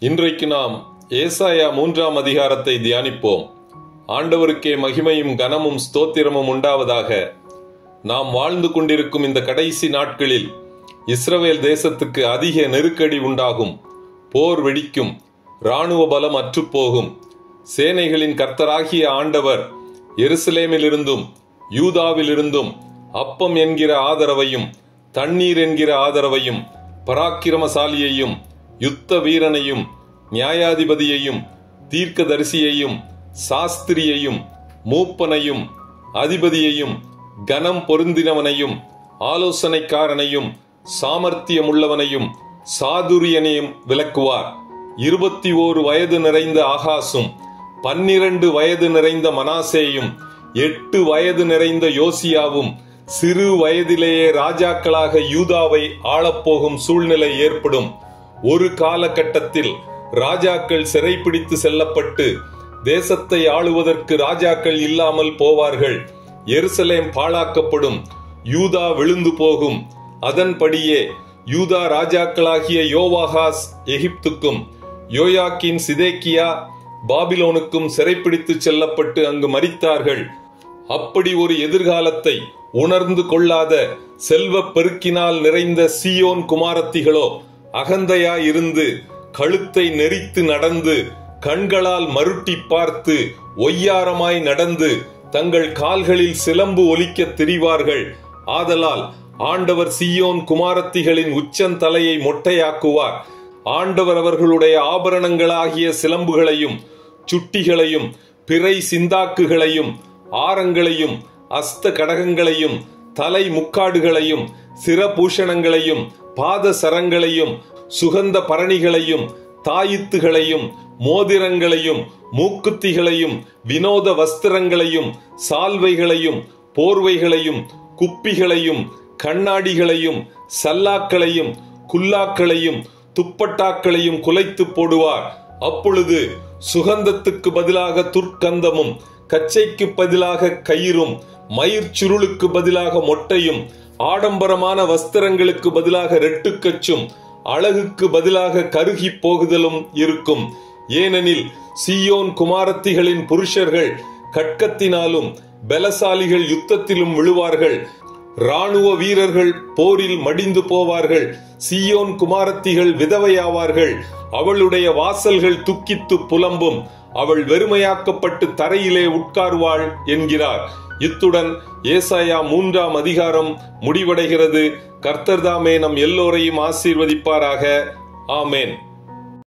இன்றைக்கு நாம் ஏசாயா 3ஆம் அதிகாரத்தை தியானிப்போம். ஆண்டவருக்கே மகிமையும் கனமும் ஸ்தோத்திரமும் உண்டாவதாக. நாம் வாழ்ந்து கொண்டிருக்கும் இந்த கடைசி நாட்களில் இஸ்ரவேல் தேசத்துக்கு அதிக நெருக்கடி உண்டாகும். போர் வெடிக்கும், இராணுவ பலம் அற்றுப்போகும். சேனைகளின் கர்த்தராகிய ஆண்டவர் எருசலேமிலிருந்தும் யூதாவிலிருந்தும் அப்பம் என்கிற ஆதரவையும் தண்ணீர் என்கிற ஆதரவையும் பராக்கிரமசாலியையும் யுத்த வீரனையும் நியாயாதிபதியையும் தீர்க்கதரிசியையும் சாஸ்திரியையும் மூப்பனையும் அதிபதியையும் கனம் பொருந்தினவனையும் ஆலோசனைக்காரனையும் சாமர்த்தியமுள்ளவனையும் சாதுரியனையும் விலக்குவார். 21 வயது நிறைந்த ஆகாசும் 12 வயது நிறைந்த மனாசேயும் 8 வயது நிறைந்த யோசியாவும் சிறு வயதிலேயே ராஜாக்களாக யூதாவை ஆளப்போகும் சூழ்நிலை ஏற்படும். ஒரு காலகட்டத்தில் ராஜாக்கள் சிறைப்பிடித்து செல்லப்பட்டு தேசத்தை ஆளுவதற்கு ராஜாக்கள் இல்லாமல் போவார்கள். எருசலேம் பாழாக்கப்படும், யூதா விழுந்து போகும். அதன்படியே யூதா ராஜாக்களாகிய யோவாகாஸ் எகிப்துக்கும் யோயாக்கின் சிதேக்கியா பாபிலோனுக்கும் சிறைப்பிடித்து செல்லப்பட்டு அங்கு மரித்தார்கள். அப்படி ஒரு எதிர்காலத்தை உணர்ந்து கொள்ளாத செல்வ பெருக்கினால் நிறைந்த சீயோன் குமாரத்திகளோ அகந்தையாய் இருந்து கழுத்தை நெரித்து நடந்து கண்களால் மருட்டி பார்த்து ஒய்யாரமாய் நடந்து தங்கள் கால்களில் சிலம்பு ஒலிக்க திரிவார்கள். ஆதலால் ஆண்டவர் சீயோன் குமாரத்திகளின் உச்சந்தலையை மொட்டையாக்குவார். ஆண்டவர் அவர்களுடைய ஆபரணங்களாகிய சிலம்புகளையும் சுட்டிகளையும் பிறை சிந்தாக்குகளையும் ஆரங்களையும் அஸ்த கடகங்களையும் தலை முக்காடுகளையும் சிரபூஷணங்களையும் பாத சரங்களையும் சுகந்த பரணிகளையும் தாயித்துகளையும் மோதிரங்களையும் மூக்குத்திகளையும் வினோத வஸ்திரங்களையும் சால்வைகளையும் போர்வைகளையும் குப்பிகளையும் கண்ணாடிகளையும் சல்லாக்களையும் குல்லாக்களையும் துப்பட்டாக்களையும் குலைத்து போடுவார். அப்பொழுது சுகந்தத்துக்கு பதிலாக துர்க்கந்தமும் கச்சைக்கு பதிலாக கயிறும் மயிர் சுருளுக்கு பதிலாக மொட்டையும் ஆடம்பரமான வஸ்திரங்களுக்கு பதிலாக ரெட்டுக்கச்சும் அழகுக்கு பதிலாக கருகி போகுதலும் இருக்கும். ஏனெனில் சீயோன் குமாரத்திகளின் புருஷர்கள் கட்கத்தினாலும் பலசாலிகள் யுத்தத்திலும் விழுவார்கள். இராணுவ வீரர்கள் போரில் மடிந்து போவார்கள். சீயோன் குமாரத்திகள் விதவையாவார்கள். அவளுடைய வாசல்கள் துக்கித்து புலம்பும். அவள் வெறுமையாக்கப்பட்டு தரையிலே உட்கார்வாள் என்கிறார். இத்துடன் ஏசாயா 3ஆம் அதிகாரம் முடிவடைகிறது. கர்த்தர் தாமே நம் எல்லோரையும் ஆசீர்வதிப்பாராக. ஆமேன்.